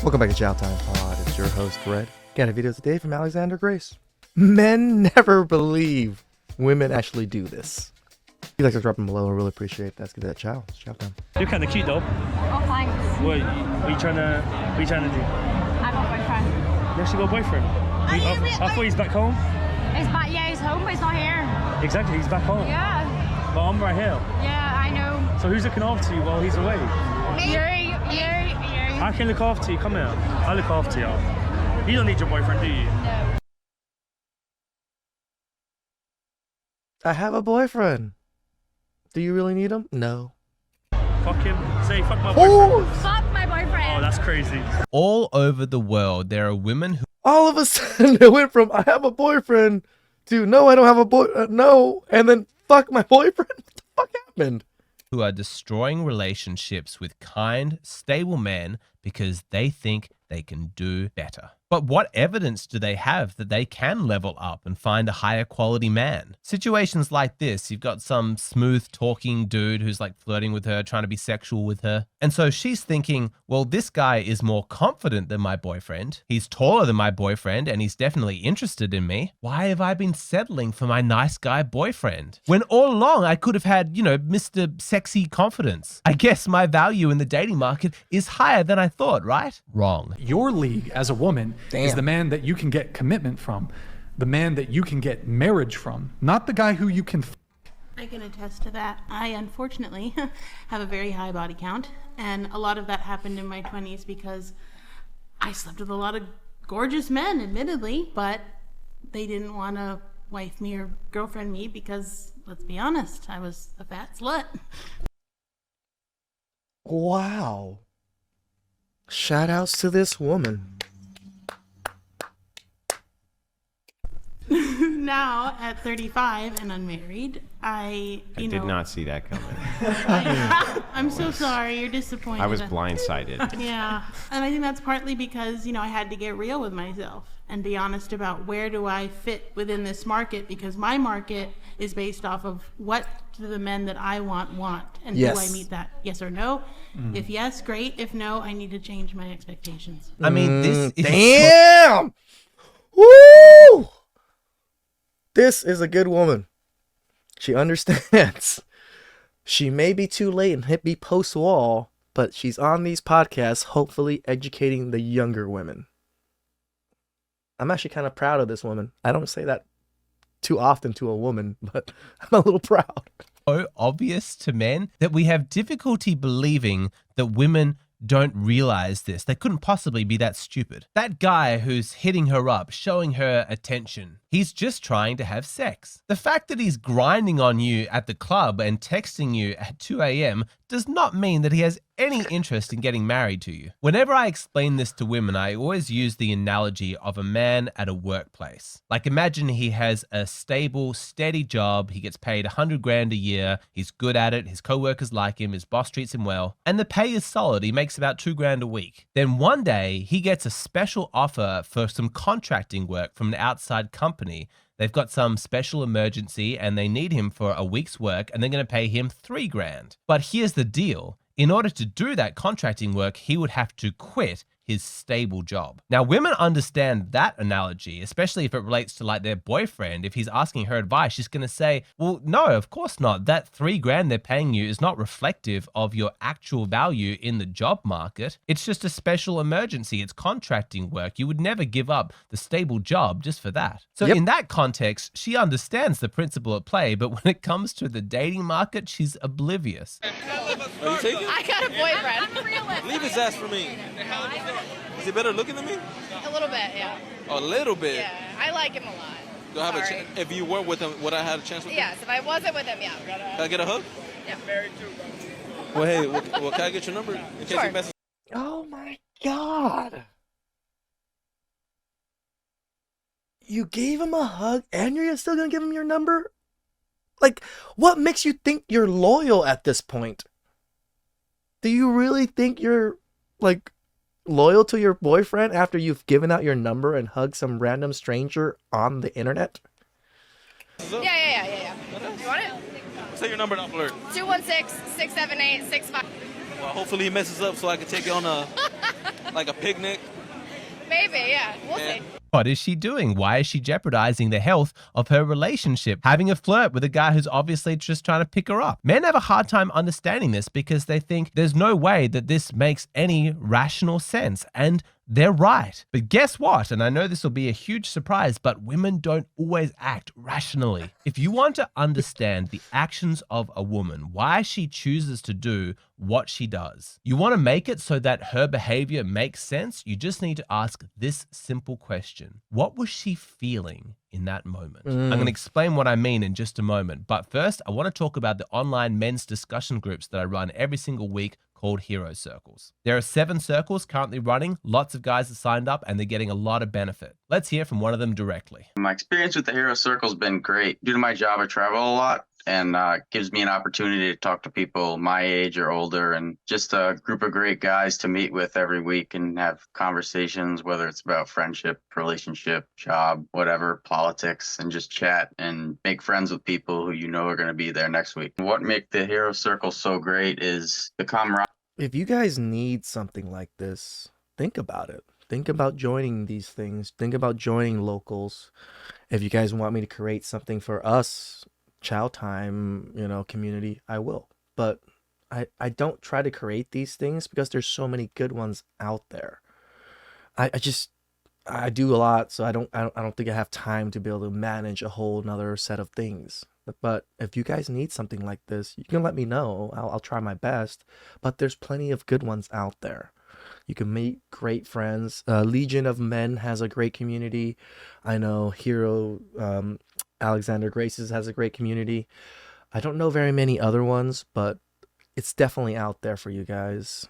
Welcome back to Chow Time Pod. It's your host, Red. Got a video today from Alexander Grace. Men never believe women actually do this. If you'd like to drop them below, I really appreciate that. Let's get that chow. It's chow time. You're kind of cute though. Oh, thanks. What are you trying to do? I got a boyfriend. You actually got a boyfriend? I thought he's back home. He's back, yeah, he's home, but he's not here. Exactly, he's back home. Yeah. But I'm right here. Yeah, I know. So who's looking after you while he's away? Yuri. I can look after you, come here. I look after you. You don't need your boyfriend, do you? No. I have a boyfriend. Do you really need him? No. Fuck him. Say fuck my boyfriend. Fuck my boyfriend. Oh, that's crazy. All over the world, there are women who All of a sudden, it went from I have a boyfriend to no, I don't have a boy, no, and then fuck my boyfriend. What the fuck happened? are destroying relationships with kind, stable men because they think they can do better. But what evidence do they have that they can level up and find a higher quality man? Situations like this, you've got some smooth talking dude who's like flirting with her, trying to be sexual with her. And so she's thinking, well, this guy is more confident than my boyfriend. He's taller than my boyfriend and he's definitely interested in me. Why have I been settling for my nice guy boyfriend? When all along I could have had, Mr. Sexy Confidence. I guess my value in the dating market is higher than I thought, right? Wrong. Your league as a woman is the man that you can get commitment from, the man that you can get marriage from, not the guy who you can I can attest to that. I unfortunately have a very high body count, and a lot of that happened in my 20s because I slept with a lot of gorgeous men, admittedly, but they didn't want to wife me or girlfriend me because, let's be honest, I was a fat slut. Wow. Shout outs to this woman. Now, at 35 and unmarried, I did not see that coming. I'm so sorry. You're disappointed. I was blindsided. Yeah. And I think that's partly because, I had to get real with myself and be honest about where do I fit within this market, because my market is based off of what do the men that I want. And Yes. do I meet that? Yes or no? If yes, great. If no, I need to change my expectations. I mean, this is Damn! Woo! This is a good woman. She understands. She may be too late and be post-wall, but she's on these podcasts, hopefully educating the younger women. I'm actually kind of proud of this woman. I don't say that too often to a woman, but I'm a little proud. so obvious to men that we have difficulty believing that women don't realize this. They couldn't possibly be that stupid. That guy who's hitting her up, showing her attention, he's just trying to have sex. The fact that he's grinding on you at the club and texting you at 2 a.m. does not mean that he has any interest in getting married to you. Whenever I explain this to women, I always use the analogy of a man at a workplace. Like, imagine he has a stable, steady job, he gets paid 100 grand a year, he's good at it, his co-workers like him, his boss treats him well, and the pay is solid, he makes about 2 grand a week. Then one day, he gets a special offer for some contracting work from an outside company. They've got some special emergency and they need him for a week's work and they're going to pay him 3 grand. But here's the deal. In order to do that contracting work, he would have to quit his stable job. Now, women understand that analogy, especially if it relates to like their boyfriend. If he's asking her advice, she's going to say, well, no, of course not. That 3 grand they're paying you is not reflective of your actual value in the job market. It's just a special emergency. It's contracting work. You would never give up the stable job just for that. So in that context, she understands the principle at play, but when it comes to the dating market, she's oblivious. Are you taking? I got a boyfriend. I'm realist. Leave his ass for me. Is he better looking than me? A little bit, yeah. A little bit. Yeah, I like him a lot. Do I have a chance? If you were with him, would I have a chance with him? Yes, if I wasn't with him, yeah. Can I get a hug? Yeah. Well, hey, well, can I get your number in case Sure. he messes? Oh my God. You gave him a hug and you're still going to give him your number? Like, what makes you think you're loyal at this point? Do you really think you're, like, loyal to your boyfriend after you've given out your number and hugged some random stranger on the internet? Yeah. You want it? Say your number, not flirt. 216-678-65. Well, hopefully he messes up so I can take you on a Like a picnic? Maybe, yeah. We'll see. What is she doing? Why is she jeopardizing the health of her relationship? Having a flirt with a guy who's obviously just trying to pick her up. Men have a hard time understanding this because they think there's no way that this makes any rational sense. And they're right. But guess what? And I know this will be a huge surprise, but women don't always act rationally. If you want to understand the actions of a woman, why she chooses to do what she does, you want to make it so that her behavior makes sense, you just need to ask this simple question. What was she feeling in that moment? I'm going to explain what I mean in just a moment. But first, I want to talk about the online men's discussion groups that I run every single week called Hero Circles. There are 7 circles currently running. Lots of guys have signed up and they're getting a lot of benefit. Let's hear from one of them directly. My experience with the Hero Circle has been great. Due to my job, I travel a lot, and gives me an opportunity to talk to people my age or older, and just a group of great guys to meet with every week and have conversations, whether it's about friendship, relationship, job, whatever, politics, and just chat and make friends with people who you know are going to be there next week. What makes the Hero Circle so great is the camaraderie. If you guys need something like this, think about it. Think about joining these things. Think about joining locals. If you guys want me to create something for us, Chow Time, community, I will. But I don't try to create these things because there's so many good ones out there. I do a lot, so I don't think I have time to be able to manage a whole nother set of things. But if you guys need something like this, you can let me know. I'll try my best. But there's plenty of good ones out there. You can meet great friends. Legion of Men has a great community. I know Hero Alexander Graces has a great community. I don't know very many other ones, but it's definitely out there for you guys.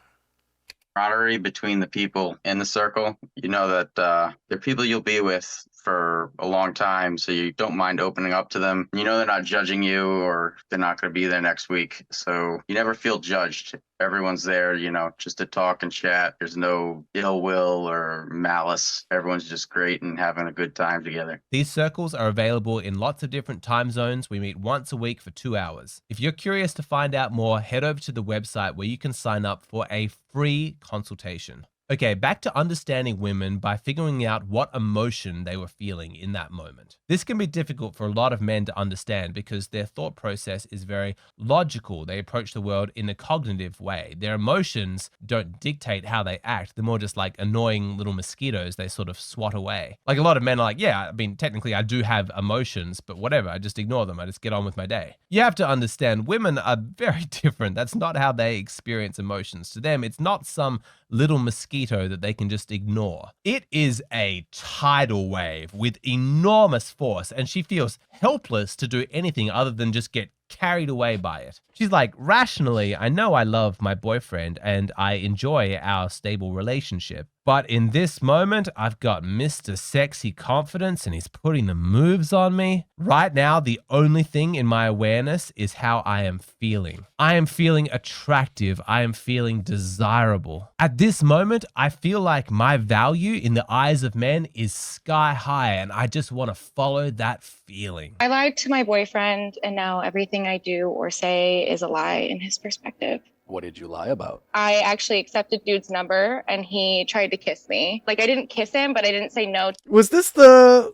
Camaraderie between the people in the circle. You know that they're people you'll be with for a long time, so you don't mind opening up to them. You know they're not judging you, or they're not going to be there next week, so you never feel judged. Everyone's there, just to talk and chat. There's no ill will or malice. Everyone's just great and having a good time together. These circles are available in lots of different time zones. We meet once a week for 2 hours. If you're curious to find out more, head over to the website where you can sign up for a free consultation. Okay, back to understanding women by figuring out what emotion they were feeling in that moment. This can be difficult for a lot of men to understand because their thought process is very logical. They approach the world in a cognitive way. Their emotions don't dictate how they act. They're more just like annoying little mosquitoes they sort of swat away. Like a lot of men are like, yeah, I mean, technically I do have emotions, but whatever, I just ignore them. I just get on with my day. You have to understand women are very different. That's not how they experience emotions. To them, it's not some little mosquito that they can just ignore. It is a tidal wave with enormous force, and she feels helpless to do anything other than just get carried away by it. She's like, rationally, I know I love my boyfriend and I enjoy our stable relationship. But in this moment, I've got Mr. Sexy Confidence and he's putting the moves on me. Right now, the only thing in my awareness is how I am feeling. I am feeling attractive. I am feeling desirable. At this moment, I feel like my value in the eyes of men is sky high and I just want to follow that feeling. I lied to my boyfriend and now everything I do or say is a lie in his perspective. What did you lie about? I actually accepted dude's number and he tried to kiss me. Like, I didn't kiss him, but I didn't say no. Was this the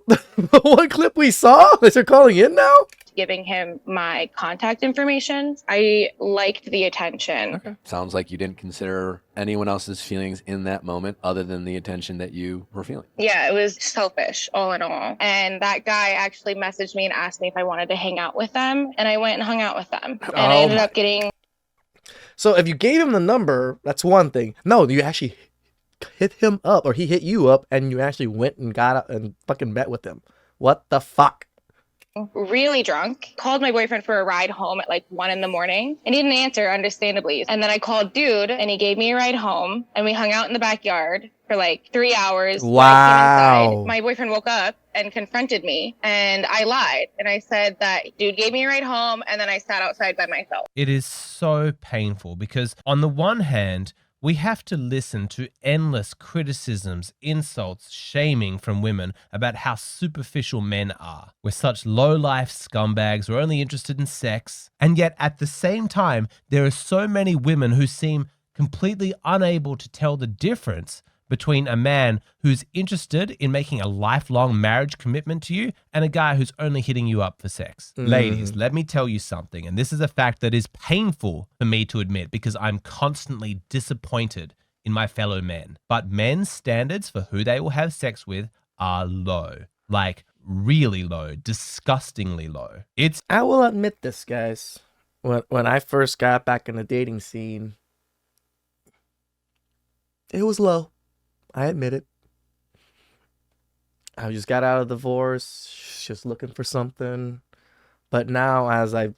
one clip we saw that you're calling in now? Giving him my contact information. I liked the attention. Okay. Sounds like you didn't consider anyone else's feelings in that moment other than the attention that you were feeling. Yeah, it was selfish, all in all. And that guy actually messaged me and asked me if I wanted to hang out with them. And I went and hung out with them. And I ended up getting... So if you gave him the number, that's one thing. No, you actually hit him up, or he hit you up, and you actually went and got up and fucking met with him. What the fuck? Really drunk. Called my boyfriend for a ride home at like 1 a.m. and he didn't answer, understandably. And then I called dude and he gave me a ride home and we hung out in the backyard for like 3 hours. Wow. My boyfriend woke up and confronted me and I lied. And I said that dude gave me a ride home and then I sat outside by myself. It is so painful because on the one hand, we have to listen to endless criticisms, insults, shaming from women about how superficial men are. We're such low-life scumbags, we're only interested in sex. And yet at the same time, there are so many women who seem completely unable to tell the difference between a man who's interested in making a lifelong marriage commitment to you and a guy who's only hitting you up for sex. Ladies, let me tell you something, and this is a fact that is painful for me to admit because I'm constantly disappointed in my fellow men. But men's standards for who they will have sex with are low. Like, really low, disgustingly low. I will admit this, guys. When I first got back in the dating scene, it was low. I admit it. I just got out of divorce, just looking for something. But now, as I've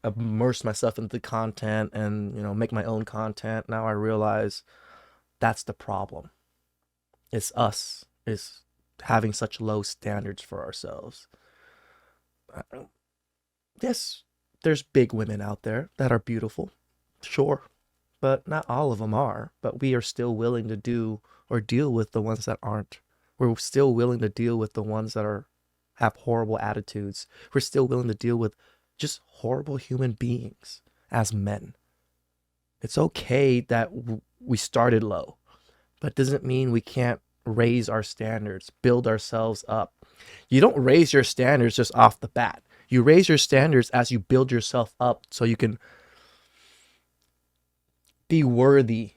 immersed myself into the content and, make my own content, now I realize that's the problem. It's us. It's having such low standards for ourselves. Yes, there's big women out there that are beautiful, sure, but not all of them are. But we are still willing to do or deal with the ones that aren't. We're still willing to deal with the ones that have horrible attitudes. We're still willing to deal with just horrible human beings as men. It's okay that we started low, but it doesn't mean we can't raise our standards, build ourselves up. You don't raise your standards just off the bat. You raise your standards as you build yourself up so you can be worthy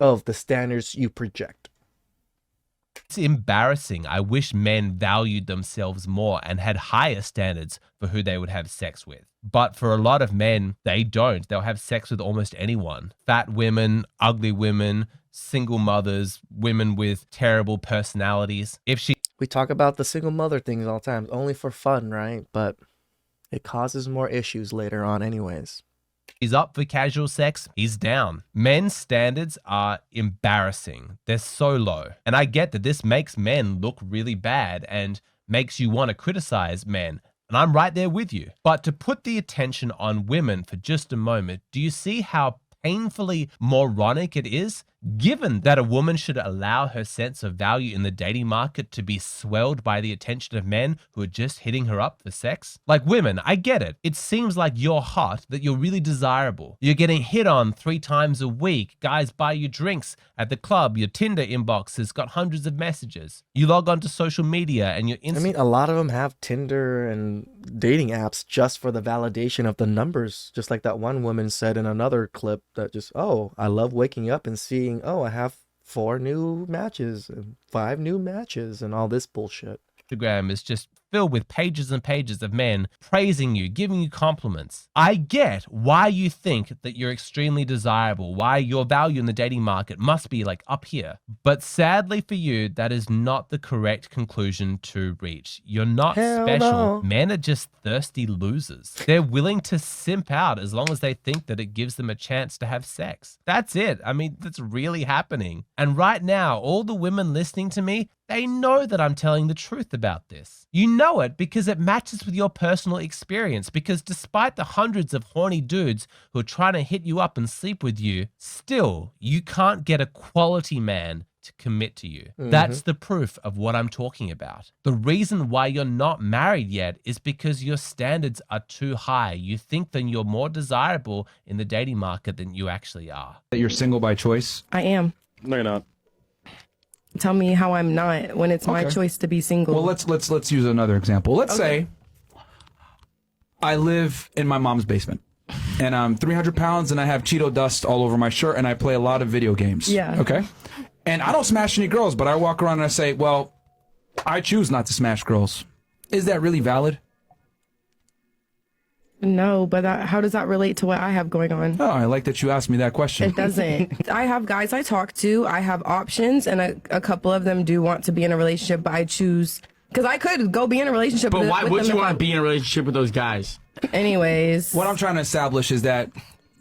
of the standards you project. It's embarrassing. I wish men valued themselves more and had higher standards for who they would have sex with. But for a lot of men, they don't. They'll have sex with almost anyone. Fat women, ugly women, single mothers, women with terrible personalities. We talk about the single mother things all the time, only for fun, right? But it causes more issues later on anyways. He's up for casual sex, he's down. Men's standards are embarrassing. They're so low. And I get that this makes men look really bad and makes you want to criticize men. And I'm right there with you. But to put the attention on women for just a moment, do you see how painfully moronic it is, given that a woman should allow her sense of value in the dating market to be swelled by the attention of men who are just hitting her up for sex? Like, women, I get it. It seems like you're hot, that you're really desirable. You're getting hit on 3 times a week. Guys buy you drinks at the club. Your Tinder inbox has got hundreds of messages. You log onto social media and you're a lot of them have Tinder and dating apps just for the validation of the numbers. Just like that one woman said in another clip that just, I love waking up and seeing, I have 4 new matches and 5 new matches and all this bullshit. Instagram is just filled with pages and pages of men praising you, giving you compliments. I get why you think that you're extremely desirable, why your value in the dating market must be like up here. But sadly for you, that is not the correct conclusion to reach. You're not special. No. Men are just thirsty losers. They're willing to simp out as long as they think that it gives them a chance to have sex. That's it. That's really happening. And right now, all the women listening to me, they know that I'm telling the truth about this. You know it because it matches with your personal experience, because despite the hundreds of horny dudes who are trying to hit you up and sleep with you, still, you can't get a quality man to commit to you. That's the proof of what I'm talking about. The reason why you're not married yet is because your standards are too high. You think that you're more desirable in the dating market than you actually are. That you're single by choice? I am. No, you're not. Tell me how I'm not when it's my choice to be single. Well, let's use another example. Let's say I live in my mom's basement and I'm 300 pounds and I have Cheeto dust all over my shirt and I play a lot of video games. Yeah. Okay. And I don't smash any girls, but I walk around and I say, well, I choose not to smash girls. Is that really valid? No, but how does that relate to what I have going on? Oh, I like that you asked me that question. It doesn't. I have guys I talk to, I have options, and a couple of them do want to be in a relationship, but I choose, because I could go be in a relationship but with why would you want to be be in a relationship with those guys? Anyways. What I'm trying to establish is that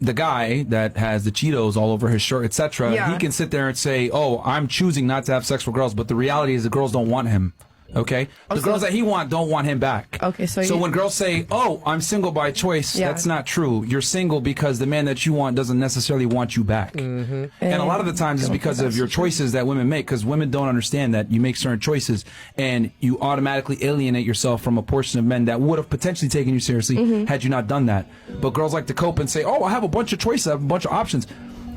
the guy that has the Cheetos all over his shirt, etc., he can sit there and say, oh, I'm choosing not to have sex with girls, but the reality is the girls don't want him. Okay? The girls that he don't want him back. Okay, so when girls say, oh, I'm single by choice, that's not true. You're single because the man that you want doesn't necessarily want you back. And a lot of the times it's because of your choices that women make, because women don't understand that you make certain choices and you automatically alienate yourself from a portion of men that would have potentially taken you seriously had you not done that. But girls like to cope and say, oh, I have a bunch of choices, I have a bunch of options.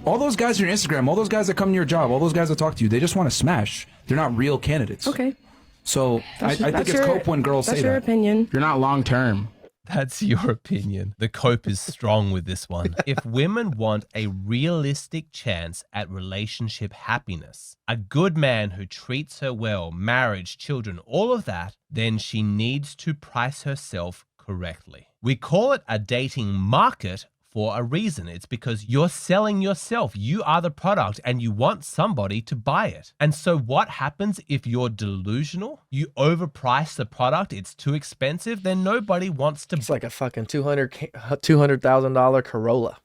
All those guys on your Instagram, all those guys that come to your job, all those guys that talk to you, they just want to smash. They're not real candidates. Okay. So I think it's cope when girls say that. That's your opinion. You're not long term. That's your opinion. The cope is strong with this one. If women want a realistic chance at relationship happiness, a good man who treats her well, marriage, children, all of that, then she needs to price herself correctly. We call it a dating market for a reason. It's because you're selling yourself. You are the product and you want somebody to buy it. And so what happens if you're delusional? You overprice the product, it's too expensive, then nobody wants to. It's like a fucking $200,000 Corolla.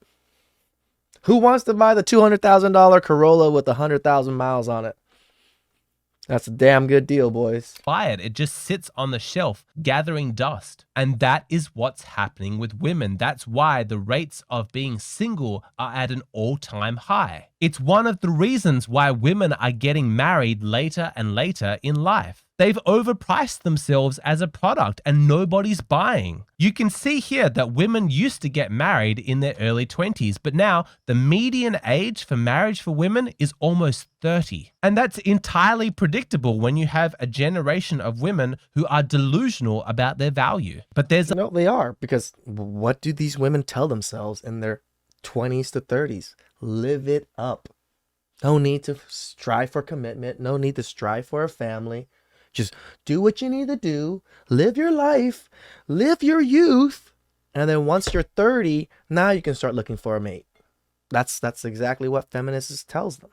Who wants to buy the $200,000 Corolla with 100,000 miles on it? That's a damn good deal, boys. Buy it. It just sits on the shelf, gathering dust. And that is what's happening with women. That's why the rates of being single are at an all-time high. It's one of the reasons why women are getting married later and later in life. They've overpriced themselves as a product and nobody's buying. You can see here that women used to get married in their early 20s, but now the median age for marriage for women is almost 30. And that's entirely predictable when you have a generation of women who are delusional about their value. But there's no, they are, because what do these women tell themselves in their 20s to 30s? Live it up. No need to strive for commitment. No need to strive for a family. Just do what you need to do, live your life, live your youth, and then once you're 30, now you can start looking for a mate. That's exactly what feminists tells them.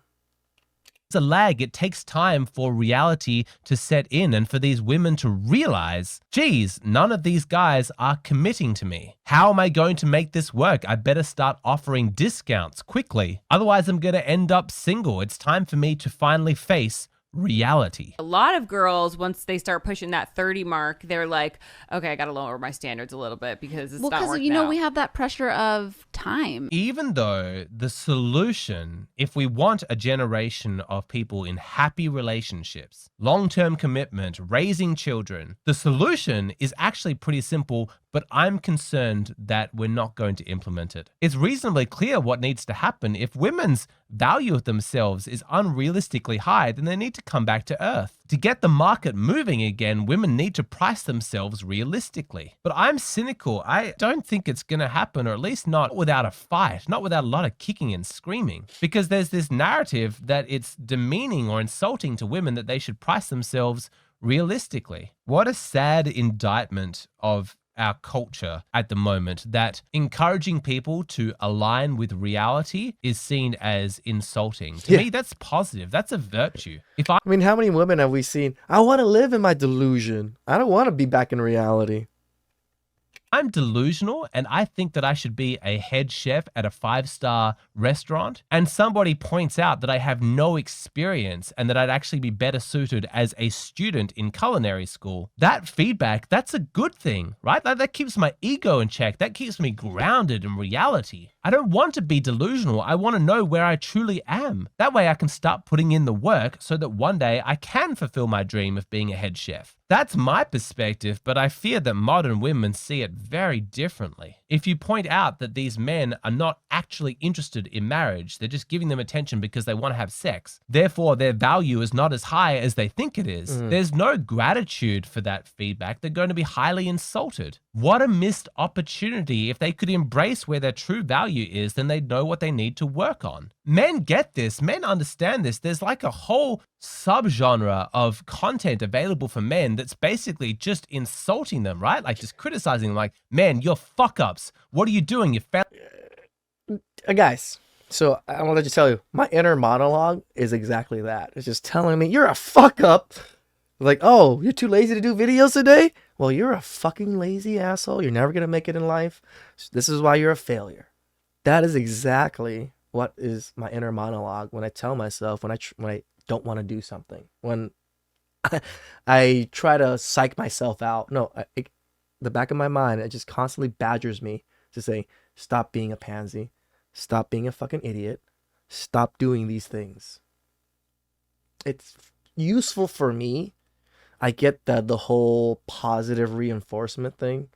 It's a lag. It takes time for reality to set in and for these women to realize, geez, none of these guys are committing to me. How am I going to make this work? I better start offering discounts quickly. Otherwise, I'm going to end up single. It's time for me to finally face reality. A lot of girls, once they start pushing that 30 mark, they're like, okay, I got to lower my standards a little bit because it's not working out. Because, you know, we have that pressure of time. Even though the solution, if we want a generation of people in happy relationships, long-term commitment, raising children, the solution is actually pretty simple, but I'm concerned that we're not going to implement it. It's reasonably clear what needs to happen. If women's value of themselves is unrealistically high, then they need to come back to earth. To get the market moving again, women need to price themselves realistically. But I'm cynical. I don't think it's going to happen, or at least not without a fight, not without a lot of kicking and screaming. Because there's this narrative that it's demeaning or insulting to women that they should price themselves realistically. What a sad indictment of our culture at the moment, that encouraging people to align with reality is seen as insulting. To me, that's positive. That's a virtue. I mean, how many women have we seen? I want to live in my delusion. I don't want to be back in reality. I'm delusional and I think that I should be a head chef at a 5-star restaurant, and somebody points out that I have no experience and that I'd actually be better suited as a student in culinary school. That feedback, that's a good thing, right? That keeps my ego in check. That keeps me grounded in reality. I don't want to be delusional. I want to know where I truly am. That way I can start putting in the work so that one day I can fulfill my dream of being a head chef. That's my perspective, but I fear that modern women see it very differently. If you point out that these men are not actually interested in marriage, they're just giving them attention because they want to have sex, therefore their value is not as high as they think it is, there's no gratitude for that feedback. They're going to be highly insulted. What a missed opportunity. If they could embrace where their true value is, then they'd know what they need to work on. Men get this. Men understand this. There's like a whole subgenre of content available for men that's basically just insulting them, right? Like just criticizing them, like, man, you're fuck-ups. What are you doing? You guys, so I want to just tell you, my inner monologue is exactly that. It's just telling me, you're a fuck-up. Like, oh, you're too lazy to do videos today? Well, you're a fucking lazy asshole. You're never going to make it in life. This is why you're a failure. That is exactly what is my inner monologue when I tell myself, when I don't want to do something, when I try to psych myself out. No, the back of my mind, it just constantly badgers me to say, stop being a pansy, stop being a fucking idiot, stop doing these things. It's useful for me. I get the whole positive reinforcement thing.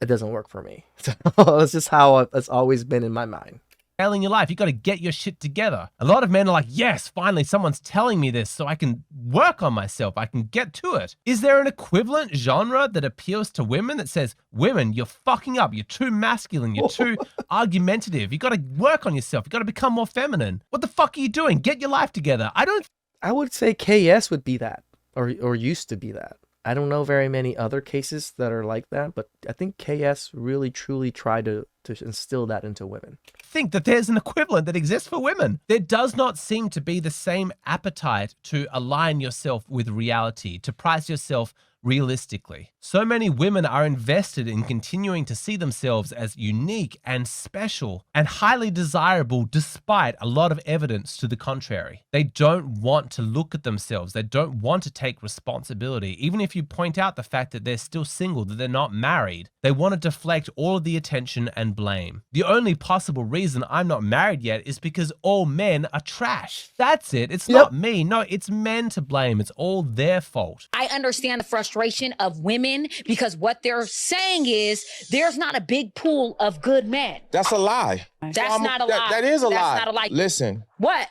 It doesn't work for me. So that's just how it's always been in my mind. failing your life. You got to get your shit together. A lot of men are like, yes, finally someone's telling me this so I can work on myself. I can get to it. Is there an equivalent genre that appeals to women that says, women, you're fucking up. You're too masculine. You're too argumentative. You got to work on yourself. You got to become more feminine. What the fuck are you doing? Get your life together. I would say KS would be that, or used to be that. I don't know very many other cases that are like that, but I think KS really truly tried to instill that into women. Think that there's an equivalent that exists for women. There does not seem to be the same appetite to align yourself with reality, to price yourself realistically. So many women are invested in continuing to see themselves as unique and special and highly desirable despite a lot of evidence to the contrary. They don't want to look at themselves. They don't want to take responsibility. Even if you point out the fact that they're still single, that they're not married, they want to deflect all of the attention and blame. The only possible reason I'm not married yet is because all men are trash. That's it. It's not me. No, it's men to blame. It's all their fault. I understand the frustration of women because what they're saying is there's not a big pool of good men. That's a lie. That's not a lie. That is a lie. That's not a lie. Listen. What?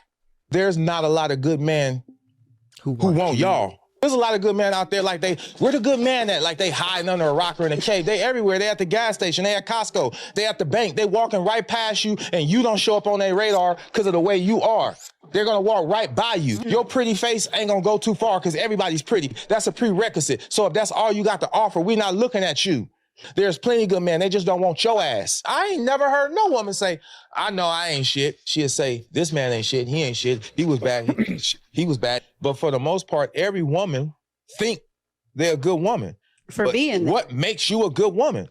There's not a lot of good men who want y'all. There's a lot of good men out there like where the good man at? Like they hiding under a rock or in a cave. They everywhere. They at the gas station. They at Costco. They at the bank. They walking right past you and you don't show up on their radar because of the way you are. They're gonna walk right by you. Your pretty face ain't gonna go too far because everybody's pretty. That's a prerequisite. So if that's all you got to offer, we're not looking at you. There's plenty of good men. They just don't want your ass. I ain't never heard no woman say, I know I ain't shit. She'll say, this man ain't shit. He ain't shit. He was bad. He was bad. But for the most part, every woman think they're a good woman. For being there. What makes you a good woman?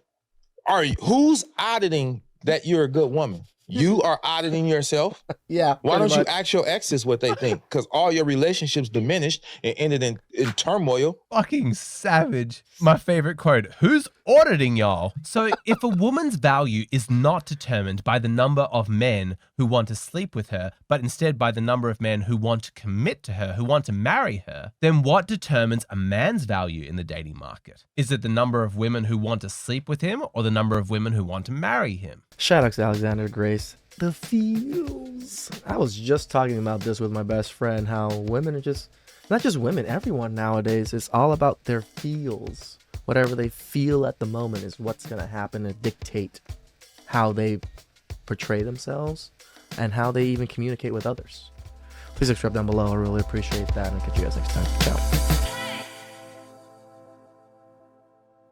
Who's auditing that you're a good woman? You are auditing yourself? Yeah. Why don't you ask your exes what they think? Because all your relationships diminished and ended in turmoil. Fucking savage. My favorite quote, who's auditing y'all? So if a woman's value is not determined by the number of men who want to sleep with her, but instead by the number of men who want to commit to her, who want to marry her, then what determines a man's value in the dating market? Is it the number of women who want to sleep with him or the number of women who want to marry him? Shout out to Alexander Grace. The feels. I was just talking about this with my best friend, how women are just, not just women, everyone nowadays, it's all about their feels. Whatever they feel at the moment is what's going to happen and dictate how they portray themselves and how they even communicate with others. Please subscribe down below. I really appreciate that. And I'll catch you guys next time. Ciao.